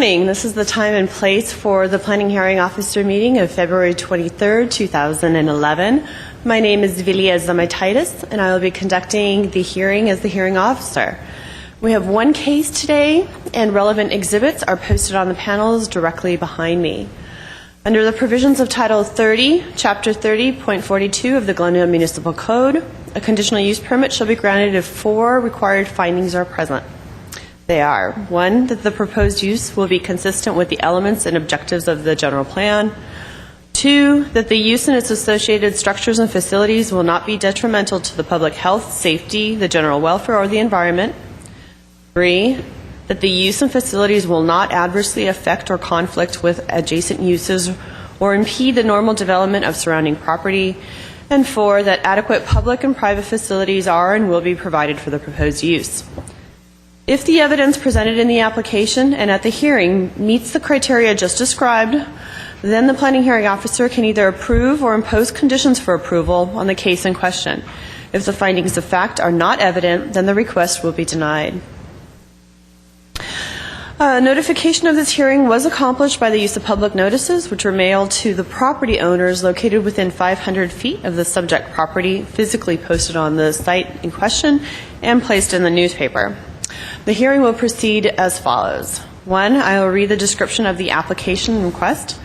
morning. This is the time and place for the Planning Hearing Officer meeting of February 23rd, 2011. My name is Vilia Zamaitaitis, and I will be conducting the hearing as the hearing officer. We have one case today, and relevant exhibits are posted on the panels directly behind me. Under the provisions of Title 30, Chapter 30.42 of the Glendale Municipal Code, a conditional use permit shall be granted if four required findings are present. They are: 1, that the proposed use will be consistent with the elements and objectives of the general plan. 2, that the use and its associated structures and facilities will not be detrimental to the public health, safety, the general welfare, or the environment. 3, that the use and facilities will not adversely affect or conflict with adjacent uses or impede the normal development of surrounding property. And 4, that adequate public and private facilities are and will be provided for the proposed use. If the evidence presented in the application and at the hearing meets the criteria just described, then the planning hearing officer can either approve or impose conditions for approval on the case in question. If the findings of fact are not evident, then the request will be denied. Notification of this hearing was accomplished by the use of public notices, which were mailed to the property owners located within 500 feet of the subject property, physically posted on the site in question, and placed in the newspaper. The hearing will proceed as follows. 1, I will read the description of the application request.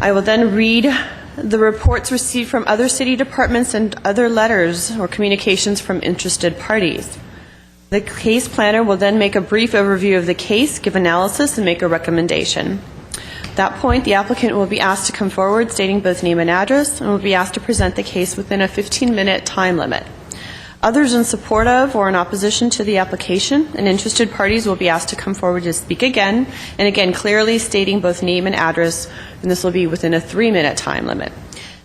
I will then read the reports received from other city departments and other letters or communications from interested parties. The case planner will then make a brief overview of the case, give analysis, and make a recommendation. At that point, the applicant will be asked to come forward stating both name and address, and will be asked to present the case within a 15-minute time limit. Others in support of or in opposition to the application and interested parties will be asked to come forward to speak again, and again clearly stating both name and address, and this will be within a 3-minute time limit.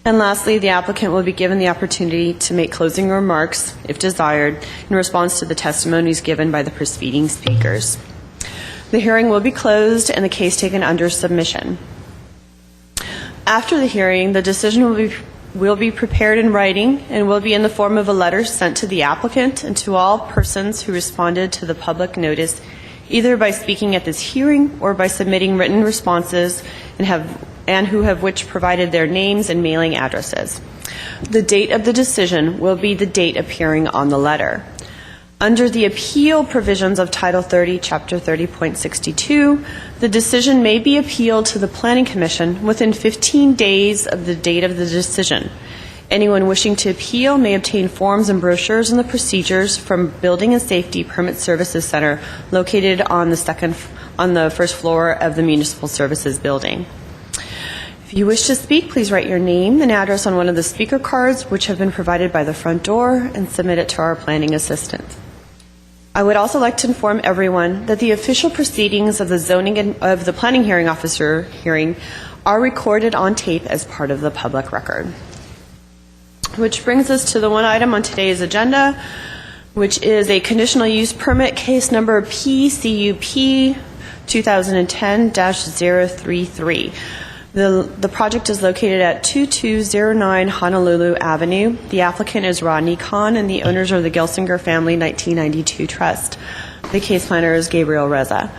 And lastly, the applicant will be given the opportunity to make closing remarks, if desired, in response to the testimonies given by the preceding speakers. The hearing will be closed and the case taken under submission. After the hearing, the decision will be prepared in writing and will be in the form of a letter sent to the applicant and to all persons who responded to the public notice, either by speaking at this hearing or by submitting written responses and who have which provided their names and mailing addresses. The date of the decision will be the date appearing on the letter. Under the appeal provisions of Title 30, Chapter 30.62, the decision may be appealed to the Planning Commission within 15 days of the date of the decision. Anyone wishing to appeal may obtain forms and brochures and the procedures from Building and Safety Permit Services Center located on the first floor of the Municipal Services Building. If you wish to speak, please write your name and address on one of the speaker cards which have been provided by the front door and submit it to our planning assistant. I would also like to inform everyone that the official proceedings of the the planning hearing officer hearing are recorded on tape as part of the public record. Which brings us to the one item on today's agenda, which is a conditional use permit case number PCUP 2010-033. The project is located at 2209 Honolulu Avenue. The applicant is Rodney Kahn, and the owners are the Gelsinger Family 1992 Trust. The case planner is Gabriel Reza.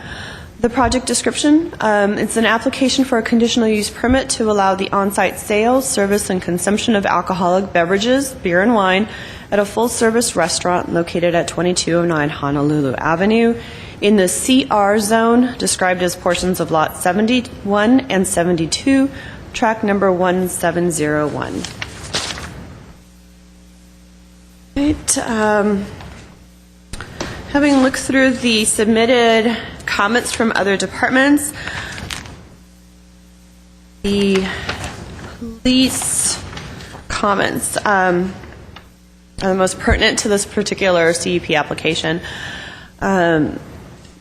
The project description, it's an application for a conditional use permit to allow the on-site sales, service, and consumption of alcoholic beverages, beer and wine, at a full-service restaurant located at 2209 Honolulu Avenue in the CR zone, described as portions of Lot 71 and 72, tract number 1701. Right, having looked through the submitted comments from other departments, the police comments are the most pertinent to this particular CUP application.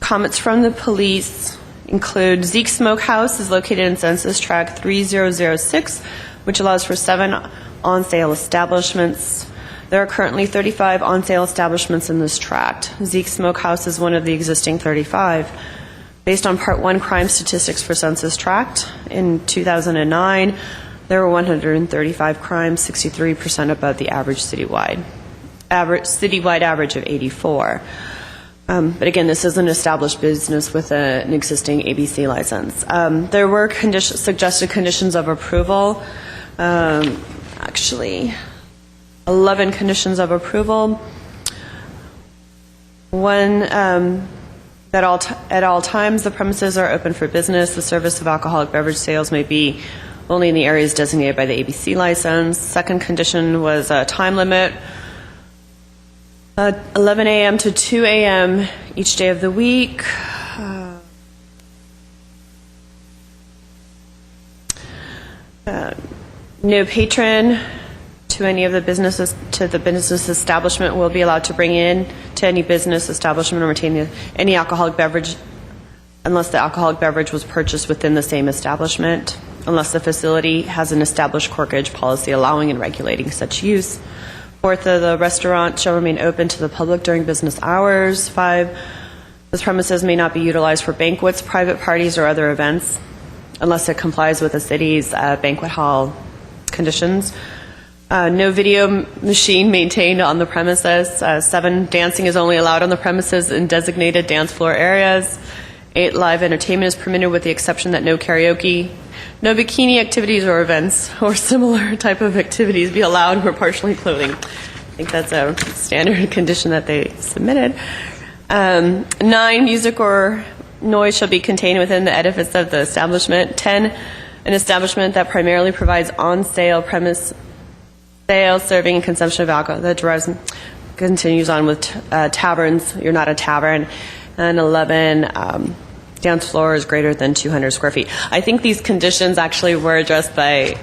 Comments from the police include Zeke Smokehouse is located in Census Tract 3006, which allows for 7 on-sale establishments. There are currently 35 on-sale establishments in this tract. Zeke Smokehouse is one of the existing 35. Based on Part 1 crime statistics for Census Tract, in 2009, there were 135 crimes, 63% above the average citywide average of 84. But again, this is an established business with an existing ABC license. There were suggested conditions of approval, actually 11 conditions of approval. One, that at all times the premises are open for business. The service of alcoholic beverage sales may be only in the areas designated by the ABC license. Second condition was a time limit, 11 a.m. to 2 a.m. each day of the week. No patron to any of the businesses to the business establishment will be allowed to bring in to any business establishment or retain any alcoholic beverage unless the alcoholic beverage was purchased within the same establishment, unless the facility has an established corkage policy allowing and regulating such use. Fourth, the restaurant shall remain open to the public during business hours. 5, this premises may not be utilized for banquets, private parties, or other events unless it complies with the city's banquet hall conditions. No video machine maintained on the premises. 7, dancing is only allowed on the premises in designated dance floor areas. 8, live entertainment is permitted with the exception that no karaoke, no bikini activities or events or similar type of activities be allowed or partially clothing. I think that's a standard condition that they submitted. 9, music or noise shall be contained within the edifice of the establishment. 10, an establishment that primarily provides on-sale premise sale, serving, and consumption of alcohol. That continues on with taverns. You're not a tavern. And 11, dance floor is greater than 200 square feet. I think these conditions actually were addressed by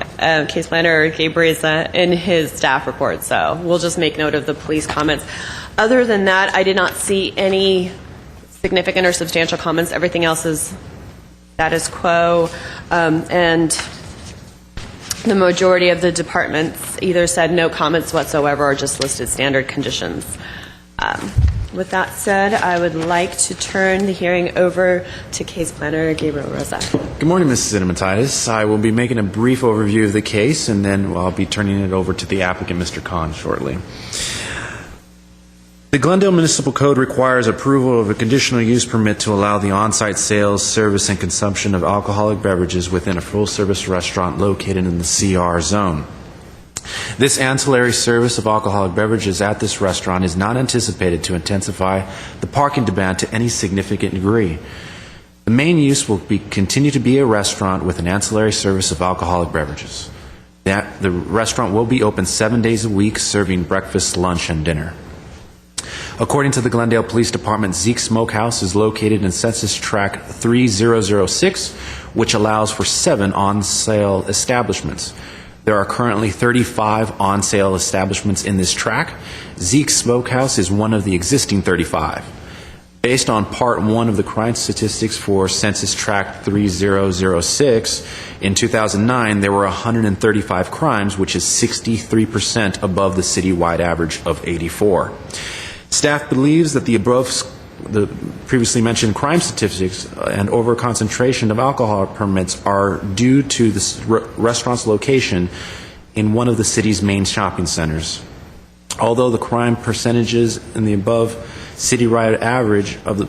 case planner Gabe Reza in his staff report, so we'll just make note of the police comments. Other than that, I did not see any significant or substantial comments. Everything else is status quo, and the majority of the departments either said no comments whatsoever or just listed standard conditions. With that said, I would like to turn the hearing over to case planner Gabriel Rosa. Good morning, Mrs. Zinamatitis. I will be making a brief overview of the case, and then I'll be turning it over to the applicant, Mr. Kahn, shortly. The Glendale Municipal Code requires approval of a conditional use permit to allow the on-site sales, service, and consumption of alcoholic beverages within a full-service restaurant located in the CR zone. This ancillary service of alcoholic beverages at this restaurant is not anticipated to intensify the parking demand to any significant degree. The main use will continue to be a restaurant with an ancillary service of alcoholic beverages. The restaurant will be open 7 days a week, serving breakfast, lunch, and dinner. According to the Glendale Police Department, Zeke's Smokehouse is located in Census Tract 3006, which allows for 7 on-sale establishments. There are currently 35 on-sale establishments in this tract. Zeke's Smokehouse is one of the existing 35. Based on Part 1 of the crime statistics for Census Tract 3006, in 2009 there were 135 crimes, which is 63% above the citywide average of 84. Staff believes that the previously mentioned crime statistics and overconcentration of alcohol permits are due to the restaurant's location in one of the city's main shopping centers. Although the crime percentages in the above citywide average of the,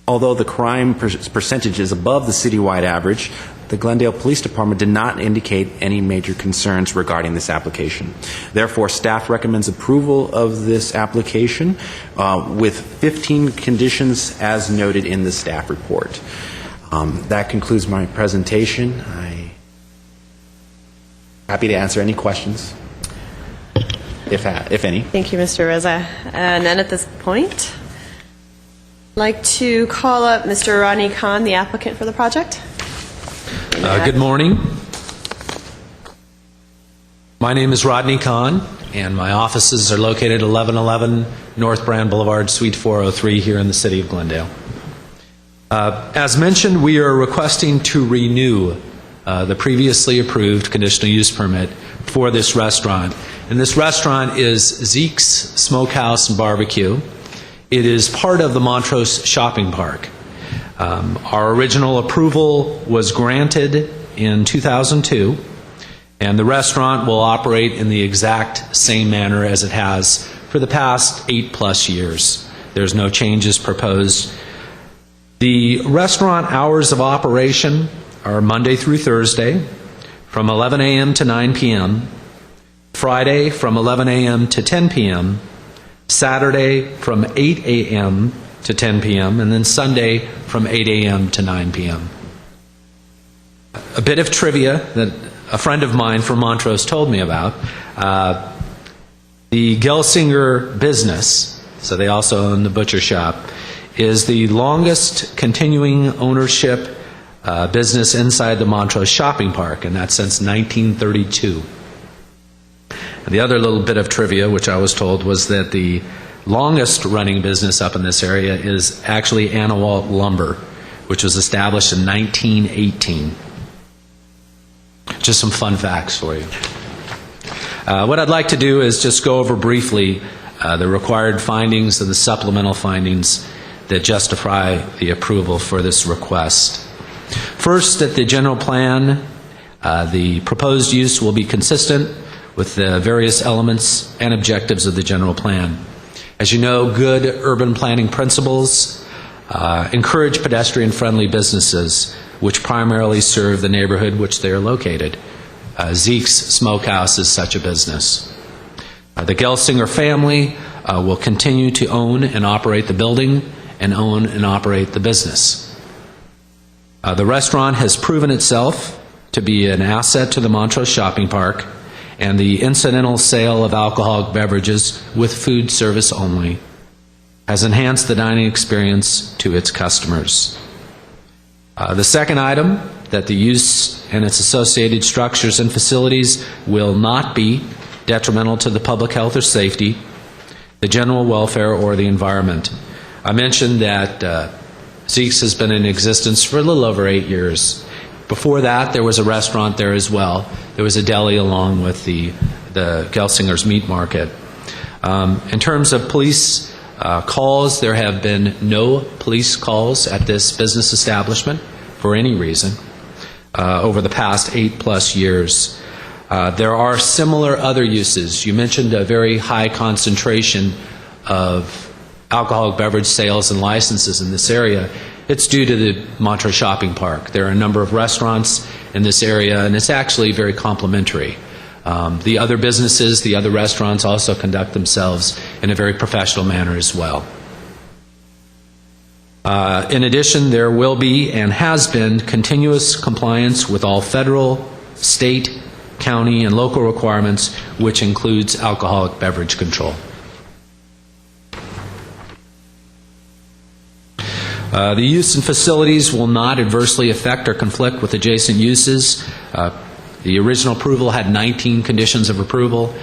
although the crime percentage is above the citywide average, the Glendale Police Department did not indicate any major concerns regarding this application. Therefore, staff recommends approval of this application with 15 conditions as noted in the staff report. That concludes my presentation. I'm happy to answer any questions, if any. Thank you, Mr. Reza. And then at this point, I'd like to call up Mr. Rodney Kahn, the applicant for the project. Good morning. My name is Rodney Kahn, and my offices are located at 1111 North Brand Boulevard, Suite 403 here in the city of Glendale. As mentioned, we are requesting to renew the previously approved conditional use permit for this restaurant. And this restaurant is Zeke's Smokehouse and Barbecue. It is part of the Montrose Shopping Park. Our original approval was granted in 2002, and the restaurant will operate in the exact same manner as it has for the past 8+ years. There's no changes proposed. The restaurant hours of operation are Monday through Thursday from 11 a.m. to 9 p.m., Friday from 11 a.m. to 10 p.m., Saturday from 8 a.m. to 10 p.m., and then Sunday from 8 a.m. to 9 p.m. A bit of trivia that a friend of mine from Montrose told me about. The Gelsinger business, so they also own the butcher shop, is the longest continuing ownership business inside the Montrose Shopping Park, and that's since 1932. And the other little bit of trivia, which I was told, was that the longest running business up in this area is actually Anawalt Lumber, which was established in 1918. Just some fun facts for you. What I'd like to do is just go over briefly the required findings and the supplemental findings that justify the approval for this request. First, at the general plan, the proposed use will be consistent with the various elements and objectives of the general plan. As you know, good urban planning principles encourage pedestrian-friendly businesses which primarily serve the neighborhood which they are located. Zeke's Smokehouse is such a business. The Gelsinger family will continue to own and operate the building and own and operate the business. The restaurant has proven itself to be an asset to the Montrose Shopping Park, and the incidental sale of alcoholic beverages with food service only has enhanced the dining experience to its customers. The second item, that the use and its associated structures and facilities will not be detrimental to the public health or safety, the general welfare, or the environment. I mentioned that Zeke's has been in existence for a little over 8 years. Before that, there was a restaurant there as well. There was a deli along with the Gelsinger's Meat Market. In terms of police calls, there have been no police calls at this business establishment for any reason over the past 8+ years. There are similar other uses. You mentioned a very high concentration of alcoholic beverage sales and licenses in this area. It's due to the Montrose Shopping Park. There are a number of restaurants in this area, and it's actually very complementary. The other businesses, the other restaurants also conduct themselves in a very professional manner as well. In addition, there will be and has been continuous compliance with all federal, state, county, and local requirements, which includes alcoholic beverage control. The use and facilities will not adversely affect or conflict with adjacent uses. The original approval had 19 conditions of approval.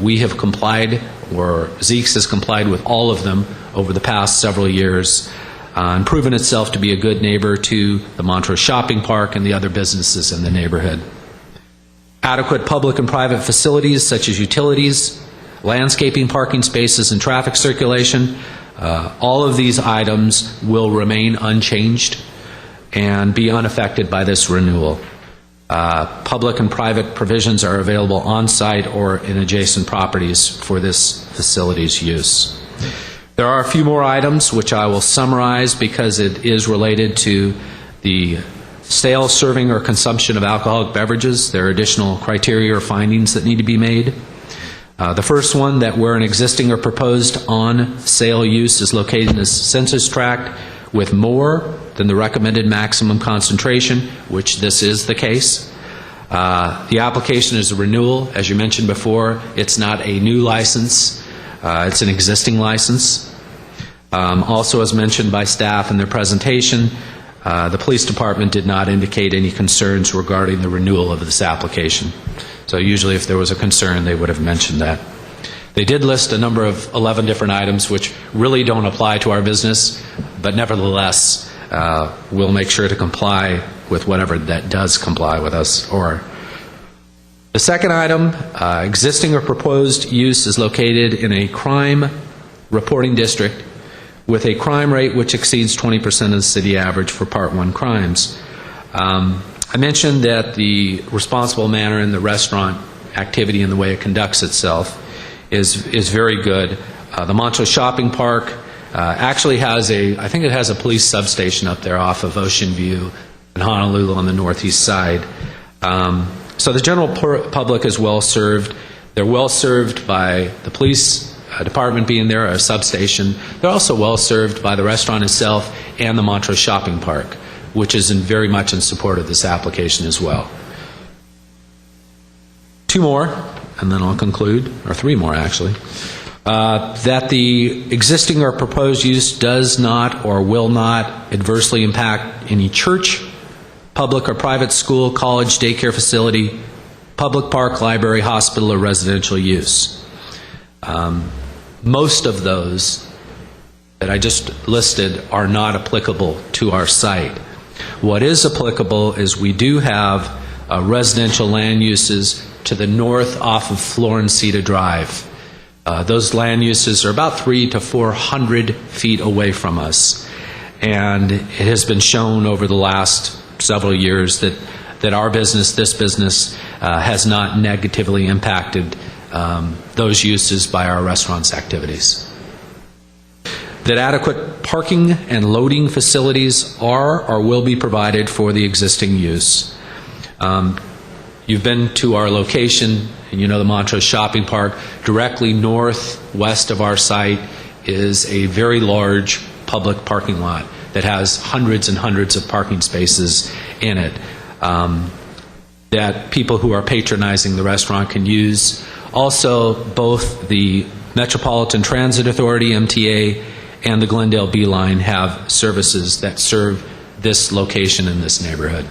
We have complied, or Zeke's has complied with all of them over the past several years, and proven itself to be a good neighbor to the Montrose Shopping Park and the other businesses in the neighborhood. Adequate public and private facilities such as utilities, landscaping, parking spaces, and traffic circulation, all of these items will remain unchanged and be unaffected by this renewal. Public and private provisions are available on-site or in adjacent properties for this facility's use. There are a few more items which I will summarize because it is related to the sale, serving, or consumption of alcoholic beverages. There are additional criteria or findings that need to be made. The first one, that where an existing or proposed on-sale use is located in a census tract with more than the recommended maximum concentration, which this is the case. The application is a renewal. As you mentioned before, it's not a new license. It's an existing license. Also, as mentioned by staff in their presentation, the police department did not indicate any concerns regarding the renewal of this application. So usually if there was a concern, they would have mentioned that. They did list a number of 11 different items which really don't apply to our business, but nevertheless, we'll make sure to comply with whatever that does comply with us. Or the second item, existing or proposed use is located in a crime reporting district with a crime rate which exceeds 20% of the city average for Part 1 crimes. I mentioned that the responsible manner in the restaurant activity and the way it conducts itself is very good. The Montrose Shopping Park Actually has I think it has a police substation up there off of Ocean View in Honolulu on the northeast side. So the general public is well served. They're well served by the police department being there, a substation. They're also well served by the restaurant itself and the Montrose Shopping Park, which is very much in support of this application as well. Two more, and then I'll conclude, or three more actually. That the existing or proposed use does not or will not adversely impact any church, public or private school, college, daycare facility, public park, library, hospital, or residential use. Most of those that I just listed are not applicable to our site. What is applicable is we do have residential land uses to the north off of Florencita Drive. Those land uses are about 300 to 400 feet away from us. And it has been shown over the last several years that our business, this business, has not negatively impacted those uses by our restaurant's activities. That adequate parking and loading facilities are or will be provided for the existing use. You've been to our location, and you know the Montrose Shopping Park. Directly northwest of our site is a very large public parking lot that has hundreds and hundreds of parking spaces in it that people who are patronizing the restaurant can use. Also, both the Metropolitan Transit Authority, MTA, and the Glendale B Line have services that serve this location in this neighborhood.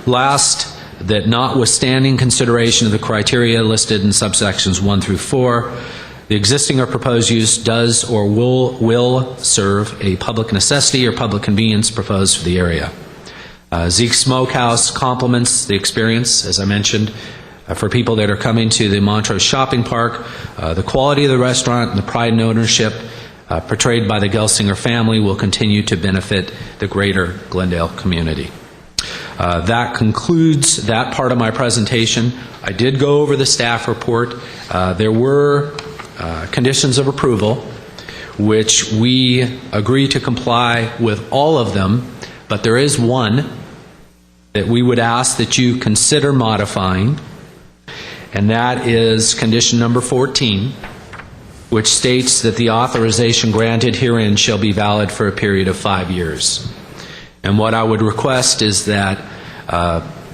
Last, that notwithstanding consideration of the criteria listed in subsections 1 through 4, the existing or proposed use does or will serve a public necessity or public convenience proposed for the area. Zeke's Smokehouse complements the experience, as I mentioned, for people that are coming to the Montrose Shopping Park. The quality of the restaurant and the pride and ownership portrayed by the Gelsinger family will continue to benefit the greater Glendale community. That concludes that part of my presentation. I did go over the staff report. There were conditions of approval, which we agree to comply with all of them, but there is one that we would ask that you consider modifying, and that is condition number 14, which states that the authorization granted herein shall be valid for a period of 5 years. And what I would request is that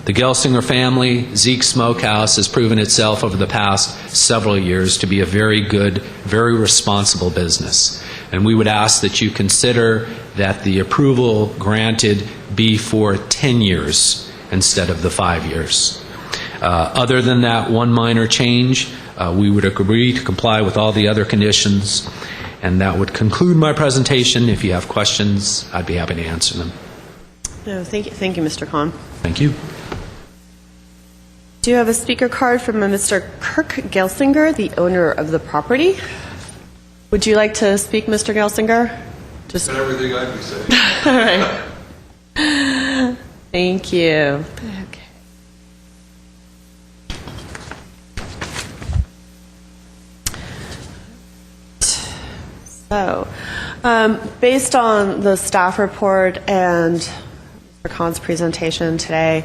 the Gelsinger family, Zeke's Smokehouse, has proven itself over the past several years to be a very good, very responsible business. And we would ask that you consider that the approval granted be for 10 years instead of the 5 years. Other than that one minor change, we would agree to comply with all the other conditions. And that would conclude my presentation. If you have questions, I'd be happy to answer them. No, thank you, Mr. Kahn. Thank you. Do you have a speaker card from Mr. Kirk Gelsinger, the owner of the property? Would you like to speak, Mr. Gelsinger? Just everything I'd be saying. All right. Thank you. Okay. So, based on the staff report and Mr. Kahn's presentation today,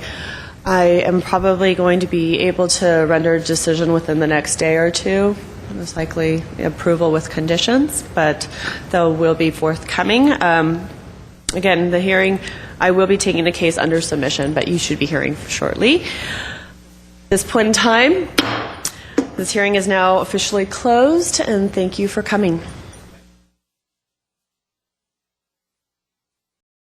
I am probably going to be able to render a decision within the next day or two, most likely approval with conditions, but they will be forthcoming. Again, the hearing, I will be taking the case under submission, but you should be hearing shortly. At this point in time, this hearing is now officially closed, and thank you for coming.